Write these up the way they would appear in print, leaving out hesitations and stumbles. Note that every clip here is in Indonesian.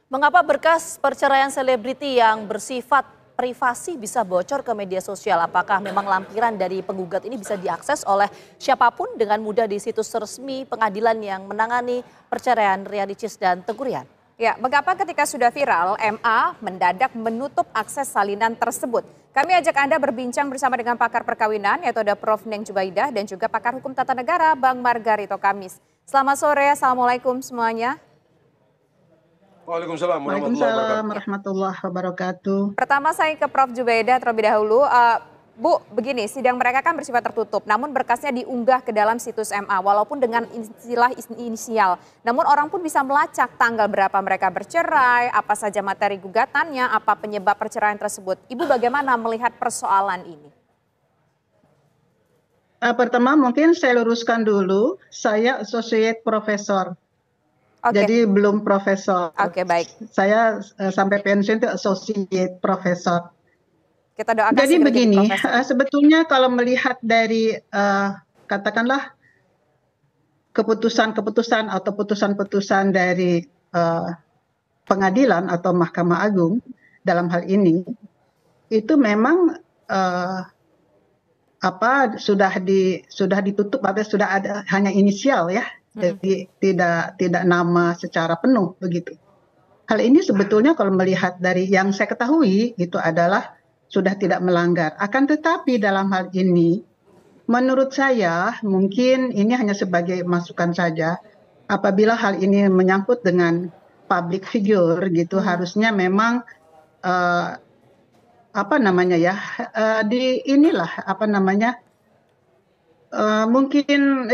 Mengapa berkas perceraian selebriti yang bersifat privasi bisa bocor ke media sosial? Apakah memang lampiran dari penggugat ini bisa diakses oleh siapapun dengan mudah di situs resmi pengadilan yang menangani perceraian Ria Ricis dan Teguh Ryan? Ya, mengapa ketika sudah viral, MA mendadak menutup akses salinan tersebut? Kami ajak Anda berbincang bersama dengan pakar perkawinan, yaitu ada Prof. Neng Jubaidah dan juga pakar hukum tata negara, Bang Margarito Kamis. Selamat sore, Assalamualaikum semuanya. Waalaikumsalam warahmatullahi wabarakatuh. Pertama saya ke Prof. Jubaidah terlebih dahulu. Bu, begini, sidang mereka kan bersifat tertutup, namun berkasnya diunggah ke dalam situs MA, walaupun dengan istilah inisial. Namun orang pun bisa melacak tanggal berapa mereka bercerai, apa saja materi gugatannya, apa penyebab perceraian tersebut. Ibu bagaimana melihat persoalan ini? Pertama mungkin saya luruskan dulu, saya associate professor. Oke. Jadi belum profesor. Oke, baik. Saya sampai pensiun itu associate profesor. Kita doakan. Jadi begini, sebetulnya kalau melihat dari katakanlah keputusan-keputusan atau putusan-putusan dari pengadilan atau Mahkamah Agung dalam hal ini, itu memang sudah ditutup atau sudah ada hanya inisial ya. Jadi tidak nama secara penuh begitu. Hal ini sebetulnya kalau melihat dari yang saya ketahui itu adalah sudah tidak melanggar. Akan tetapi dalam hal ini menurut saya mungkin ini hanya sebagai masukan saja. Apabila hal ini menyangkut dengan public figure gitu harusnya memang mungkin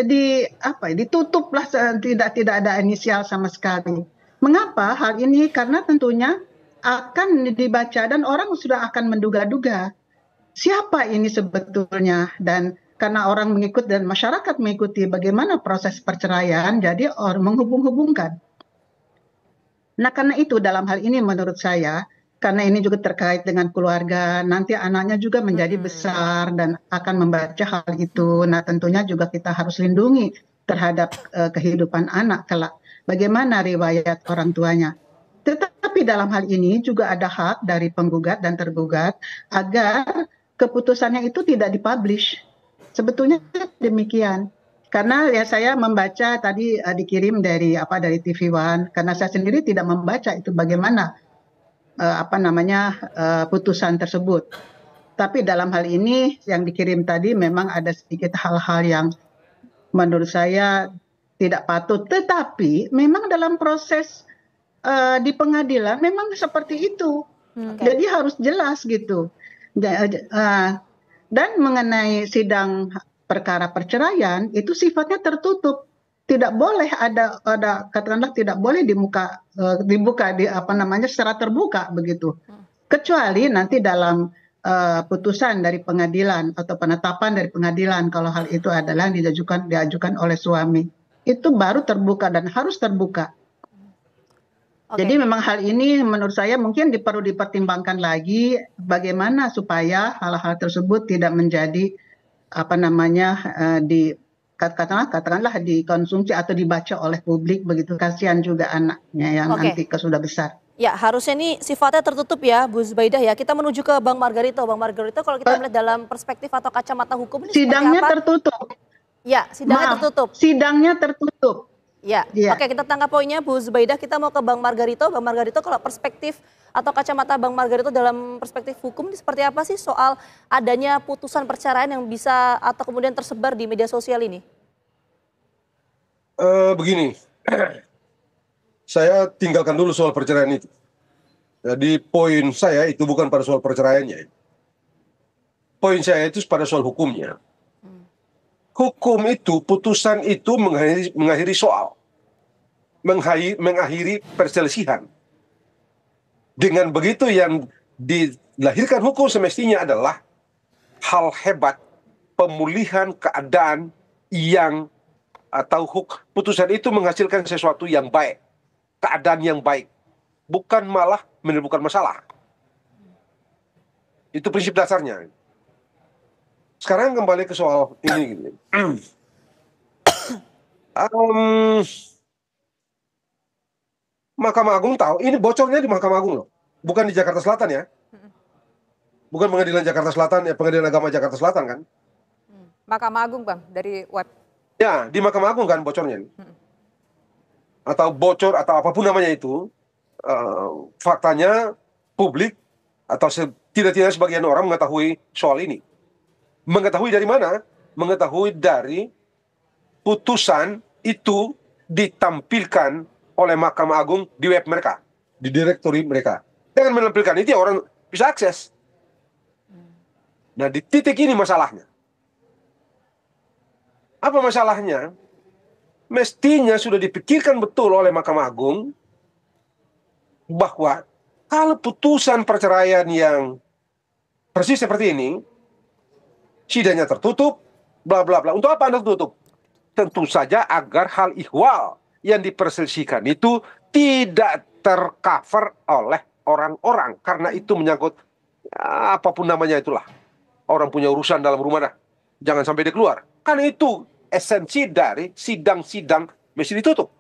ditutuplah, tidak ada inisial sama sekali. Mengapa hal ini? Karena tentunya akan dibaca dan orang sudah akan menduga-duga siapa ini sebetulnya, dan karena orang mengikut dan masyarakat mengikuti bagaimana proses perceraian, jadi orang menghubung-hubungkan. Nah karena itu dalam hal ini menurut saya, karena ini juga terkait dengan keluarga, nanti anaknya juga menjadi besar dan akan membaca hal itu. Nah tentunya juga kita harus lindungi terhadap kehidupan anak kelak. Bagaimana riwayat orang tuanya. Tetapi dalam hal ini juga ada hak dari penggugat dan tergugat agar keputusannya itu tidak dipublish. Sebetulnya demikian. Karena ya saya membaca tadi dikirim dari TV One, karena saya sendiri tidak membaca itu bagaimana putusan tersebut. Tapi dalam hal ini yang dikirim tadi memang ada sedikit hal-hal yang menurut saya tidak patut. Tetapi memang dalam proses di pengadilan memang seperti itu. Jadi harus jelas gitu. Dan mengenai sidang perkara perceraian itu sifatnya tertutup. Tidak boleh ada katakanlah tidak boleh dibuka secara terbuka begitu. Kecuali nanti dalam putusan dari pengadilan atau penetapan dari pengadilan kalau hal itu adalah diajukan oleh suami. Itu baru terbuka dan harus terbuka. Jadi memang hal ini menurut saya mungkin perlu dipertimbangkan lagi bagaimana supaya hal-hal tersebut tidak menjadi katakanlah dikonsumsi atau dibaca oleh publik begitu. Kasihan juga anaknya yang nanti sudah besar. Ya, harusnya ini sifatnya tertutup ya, Bu Zubaidah ya. Kita menuju ke Bang Margarito. Bang Margarito, kalau kita melihat dalam perspektif atau kacamata hukum ini sidangnya seperti apa? Tertutup. Ya, sidangnya tertutup. Sidangnya tertutup. Ya. Oke, kita tangkap poinnya Bu Zubaidah. Kita mau ke Bang Margarito. Bang Margarito, kalau perspektif atau kacamata Bang Margarito dalam perspektif hukum ini seperti apa sih soal adanya putusan perceraian yang bisa atau kemudian tersebar di media sosial ini? Begini, saya tinggalkan dulu soal perceraian itu. Jadi poin saya itu bukan pada soal perceraiannya. Poin saya itu pada soal hukumnya. Hukum itu, putusan itu mengakhiri soal. Mengakhiri perselisihan. Dengan begitu yang dilahirkan hukum semestinya adalah hal hebat, pemulihan keadaan yang atau putusan itu menghasilkan sesuatu yang baik, keadaan yang baik, bukan malah menimbulkan masalah. Itu prinsip dasarnya. Sekarang kembali ke soal ini. Mahkamah Agung tahu, ini bocornya di Mahkamah Agung loh. Bukan di Jakarta Selatan ya. Bukan pengadilan Jakarta Selatan, ya pengadilan agama Jakarta Selatan kan. Mahkamah Agung Bang, dari web. Ya, di Mahkamah Agung kan bocornya. Atau bocor, atau apapun namanya itu, faktanya publik, atau tidak-tidak sebagian orang mengetahui soal ini. Mengetahui dari mana? Mengetahui dari putusan itu ditampilkan oleh Mahkamah Agung di web mereka, di direktori mereka. Dengan menampilkan itu ya orang bisa akses. Nah, di titik ini masalahnya. Apa masalahnya? Mestinya sudah dipikirkan betul oleh Mahkamah Agung bahwa kalau putusan perceraian yang persis seperti ini, sidangnya tertutup, bla bla bla. Untuk apa Anda tutup? Tentu saja agar hal ihwal yang diperselisihkan itu tidak tercover oleh orang-orang. Karena itu menyangkut apapun namanya itulah. Orang punya urusan dalam rumah dah. Jangan sampai dia keluar. Karena itu esensi dari sidang-sidang mesti ditutup.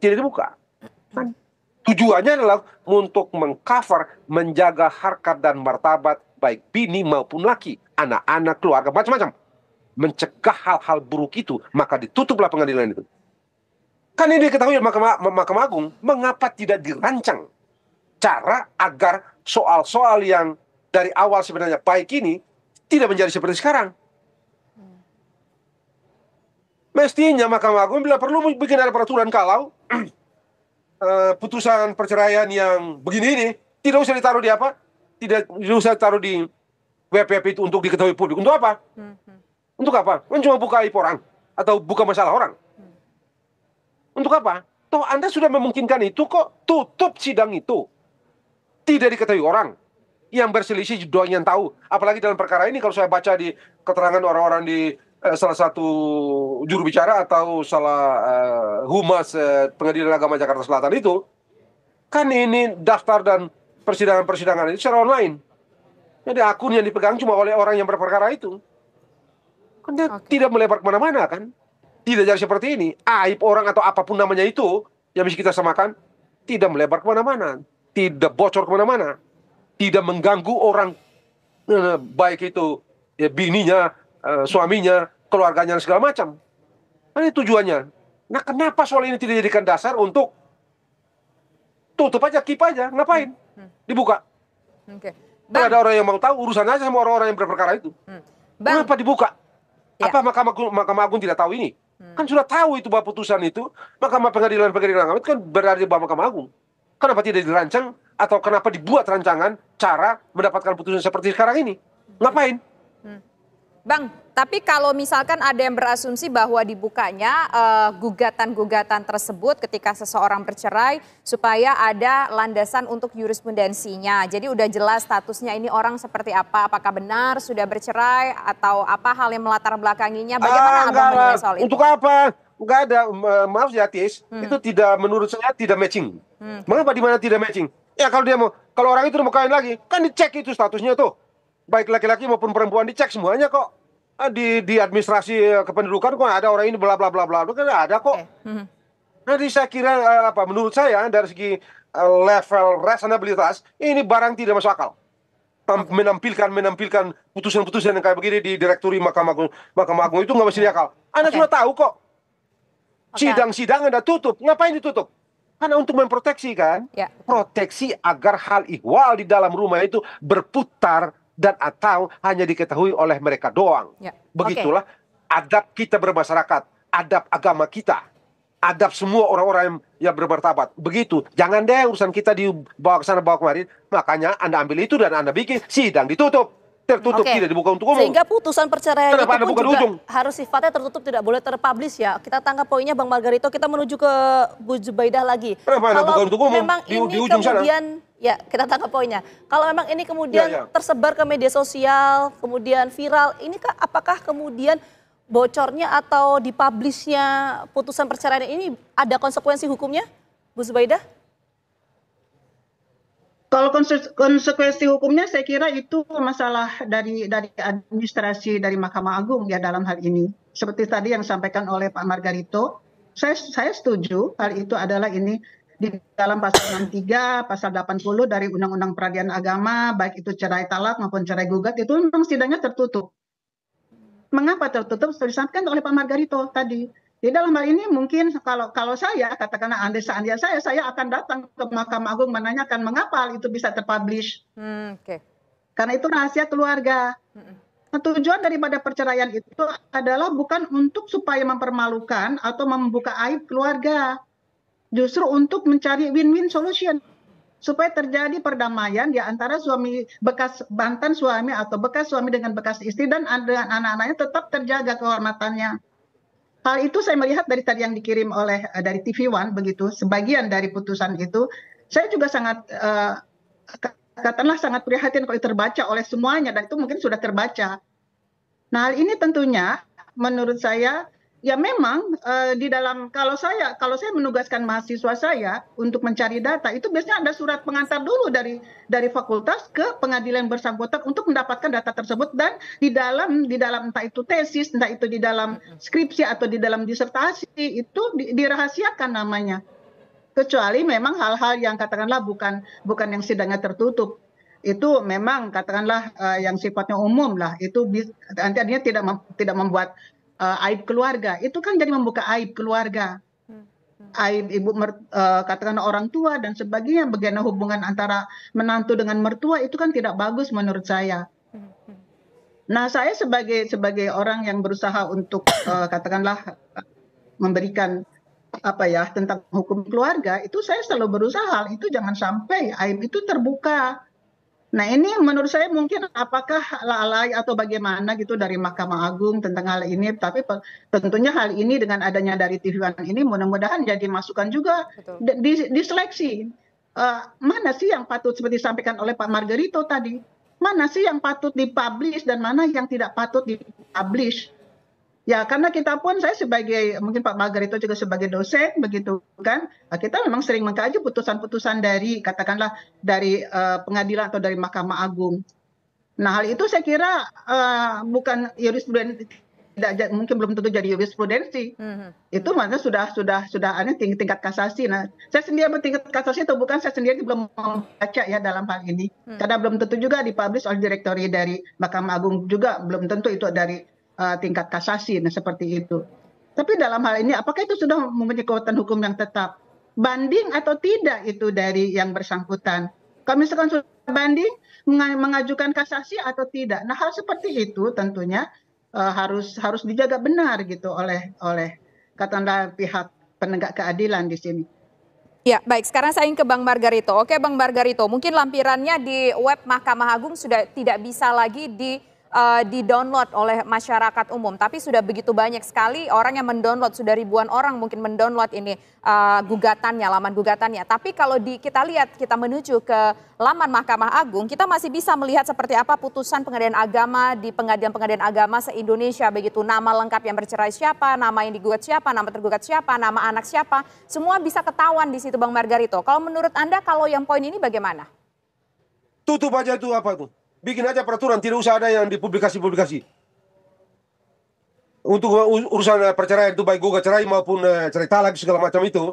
Tidak dibuka. Kan? Tujuannya adalah untuk mengcover, menjaga harkat dan martabat baik bini maupun laki, anak-anak, keluarga, macam-macam. Mencegah hal-hal buruk itu, maka ditutuplah pengadilan itu. Kan ini diketahui Mahkamah Agung, mengapa tidak dirancang cara agar soal-soal yang dari awal sebenarnya baik ini tidak menjadi seperti sekarang. Mestinya Mahkamah Agung bila perlu bikin ada peraturan kalau putusan perceraian yang begini ini tidak usah ditaruh di apa? Tidak usah ditaruh di web-web itu untuk diketahui publik. Untuk apa? Untuk apa? Kan cuma buka aib orang atau buka masalah orang. Untuk apa? Toh Anda sudah memungkinkan itu kok, tutup sidang itu. Tidak diketahui orang. Yang berselisih doang yang tahu. Apalagi dalam perkara ini kalau saya baca di keterangan orang-orang di salah satu juru bicara atau salah humas Pengadilan Agama Jakarta Selatan itu, kan ini daftar dan persidangan-persidangan itu secara online. Jadi akun yang dipegang cuma oleh orang yang berperkara itu. Kan dia tidak melebar kemana-mana kan. Tidak jadi seperti ini. Aib orang atau apapun namanya itu yang bisa kita samakan tidak melebar kemana-mana. Tidak bocor kemana-mana. Tidak mengganggu orang baik itu ya, bininya, suaminya, keluarganya dan segala macam. Ini tujuannya. Nah kenapa soal ini tidak dijadikan dasar untuk tutup aja, keep aja, ngapain? Dibuka. Bang, ada orang yang mau tahu urusan aja sama orang-orang yang berperkara itu. Bang, kenapa dibuka? Ya. Apa Mahkamah Agung tidak tahu ini? Kan sudah tahu itu bahwa putusan itu pengadilan agama itu kan berada di bawah Mahkamah Agung. Kenapa tidak dirancang atau kenapa dibuat rancangan cara mendapatkan putusan seperti sekarang ini? Ngapain? Bang, tapi kalau misalkan ada yang berasumsi bahwa dibukanya gugatan-gugatan tersebut ketika seseorang bercerai supaya ada landasan untuk jurisprudensinya. Jadi udah jelas statusnya ini orang seperti apa, apakah benar sudah bercerai atau apa hal yang melatar belakanginya. Bagaimana Abang menilai soal itu? Untuk apa? Enggak ada, maaf ya Tis, itu tidak, menurut saya tidak matching. Mengapa di mana tidak matching? Ya kalau orang itu mau kawin lagi, kan dicek itu statusnya tuh. Baik laki-laki maupun perempuan dicek semuanya kok. Di administrasi kependudukan kok ada orang ini bla bla bla bla, kan ada kok. Jadi saya kira menurut saya dari segi level rasionalitas ini barang tidak masuk akal. Menampilkan putusan-putusan yang kayak begini di direktori Mahkamah Agung itu nggak masuk akal. Anda sudah tahu kok. Sidang-sidang Anda tutup, ngapain ditutup? Karena untuk memproteksi kan, proteksi agar hal ihwal di dalam rumah itu berputar dan atau hanya diketahui oleh mereka doang. Begitulah adab kita bermasyarakat, adab agama kita, adab semua orang-orang yang bermartabat. Begitu, jangan deh urusan kita dibawa ke sana bawa kemarin. Makanya Anda ambil itu dan Anda bikin sidang ditutup, tertutup, tidak dibuka untuk umum. Sehingga putusan perceraian itu pun juga harus sifatnya tertutup, tidak boleh terpublish ya. Kita tangkap poinnya Bang Margarito, kita menuju ke Bu Zubaidah lagi. Kalau memang ini kemudian, ya kita tangkap poinnya. Kalau memang ini kemudian tersebar ke media sosial, kemudian viral, ini apakah kemudian bocornya atau dipublishnya putusan perceraian ini ada konsekuensi hukumnya, Bu Zubaidah? Kalau konsekuensi hukumnya saya kira itu masalah dari administrasi dari Mahkamah Agung ya dalam hal ini. Seperti tadi yang disampaikan oleh Pak Margarito, saya setuju hal itu adalah ini di dalam pasal 63, pasal 80 dari Undang-Undang Peradilan Agama, baik itu cerai talak maupun cerai gugat, itu memang sidangnya tertutup. Mengapa tertutup? Seperti disampaikan oleh Pak Margarito tadi. Di dalam hal ini mungkin kalau saya, katakanlah seandainya saya akan datang ke Mahkamah Agung menanyakan mengapa hal itu bisa terpublish. Karena itu rahasia keluarga. Tujuan daripada perceraian itu adalah bukan untuk supaya mempermalukan atau membuka aib keluarga. Justru untuk mencari win-win solution supaya terjadi perdamaian di antara mantan suami atau bekas suami dengan bekas istri dan dengan anak-anaknya tetap terjaga kehormatannya. Hal itu saya melihat dari tadi yang dikirim oleh dari TV One begitu, sebagian dari putusan itu saya juga sangat katakanlah sangat prihatin kalau terbaca oleh semuanya, dan itu mungkin sudah terbaca. Nah, hal ini tentunya menurut saya ya memang di dalam kalau saya menugaskan mahasiswa saya untuk mencari data, itu biasanya ada surat pengantar dulu dari fakultas ke pengadilan bersangkutan untuk mendapatkan data tersebut, dan di dalam entah itu tesis, entah itu di dalam skripsi atau di dalam disertasi itu dirahasiakan namanya. Kecuali memang hal-hal yang katakanlah bukan yang sidangnya tertutup. Itu memang katakanlah yang sifatnya umum lah, itu artinya tidak membuat aib keluarga. Itu kan jadi membuka aib keluarga, aib katakan orang tua dan sebagainya. Bagaimana hubungan antara menantu dengan mertua itu kan tidak bagus menurut saya. Nah, saya sebagai orang yang berusaha untuk katakanlah memberikan tentang hukum keluarga, itu saya selalu berusaha hal itu jangan sampai aib itu terbuka. Nah, ini menurut saya mungkin apakah lalai atau bagaimana gitu dari Mahkamah Agung tentang hal ini, tapi tentunya hal ini dengan adanya dari TV One ini mudah-mudahan jadi masukan juga diseleksi. Mana sih yang patut seperti disampaikan oleh Pak Margarito tadi, mana sih yang patut dipublish dan mana yang tidak patut dipublish. Ya, karena kita pun, saya mungkin Pak Margarito juga sebagai dosen begitu kan, kita memang sering mengkaji putusan-putusan dari katakanlah dari pengadilan atau dari Mahkamah Agung. Nah, hal itu saya kira bukan jurisprudensi, mungkin belum tentu jadi jurisprudensi. Itu maksudnya sudah ada tingkat kasasi. Nah, saya sendiri bertingkat kasasi atau bukan, saya sendiri belum membaca ya dalam hal ini. Karena belum tentu juga dipublish oleh direktori dari Mahkamah Agung, juga belum tentu itu dari tingkat kasasi, nah seperti itu. Tapi dalam hal ini apakah itu sudah mempunyai kekuatan hukum yang tetap? Banding atau tidak itu dari yang bersangkutan? Kalau misalkan sudah banding, mengajukan kasasi atau tidak? Nah, hal seperti itu tentunya harus dijaga benar gitu oleh katakanlah pihak penegak keadilan di sini. Ya, baik. Sekarang saya ingin ke Bang Margarito. Oke, Bang Margarito, mungkin lampirannya di web Mahkamah Agung sudah tidak bisa lagi di-download oleh masyarakat umum. Tapi sudah begitu banyak sekali orang yang mendownload, sudah ribuan orang mungkin mendownload ini laman gugatannya. Tapi kalau kita lihat, kita menuju ke laman Mahkamah Agung, kita masih bisa melihat seperti apa putusan pengadilan agama di pengadilan-pengadilan agama se-Indonesia. Begitu nama lengkap yang bercerai siapa, nama yang digugat siapa, nama tergugat siapa, nama anak siapa. Semua bisa ketahuan di situ, Bang Margarito. Kalau menurut Anda, kalau yang poin ini bagaimana? Tutup aja itu apa tuh? Bikin aja peraturan, tidak usah ada yang dipublikasi-publikasi. Untuk urusan perceraian itu baik gugat cerai maupun cerai talak segala macam itu,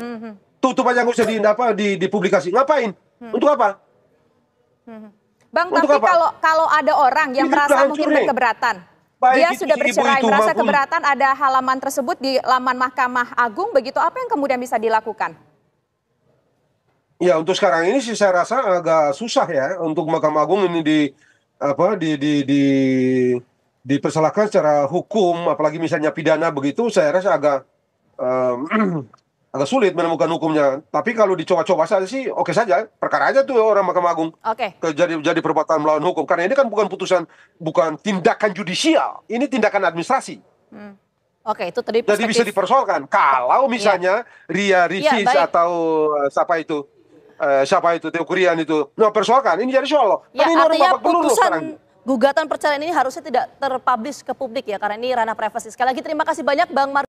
tutup aja, nggak usah dipublikasi. Ngapain? Untuk apa? Bang, untuk tapi apa? kalau ada orang yang merasa mungkin berkeberatan, dia sudah bercerai, merasa keberatan, ada halaman tersebut di laman Mahkamah Agung, begitu apa yang kemudian bisa dilakukan? Ya, untuk sekarang ini sih saya rasa agak susah ya untuk Mahkamah Agung ini dipersalahkan secara hukum, apalagi misalnya pidana begitu, saya rasa agak sulit menemukan hukumnya. Tapi kalau dicoba-coba saja sih oke saja, perkara aja tuh orang Mahkamah Agung. Jadi perbuatan melawan hukum, karena ini kan bukan tindakan judisial, ini tindakan administrasi. Oke, itu tadi jadi bisa dipersoalkan kalau misalnya Ria Ricis atau siapa itu Teo Kurian itu persoalkan, ini jadi soal loh. Ya, kan artinya putusan gugatan perceraian ini harusnya tidak terpublish ke publik ya, karena ini ranah privasi. Sekali lagi terima kasih banyak Bang Mar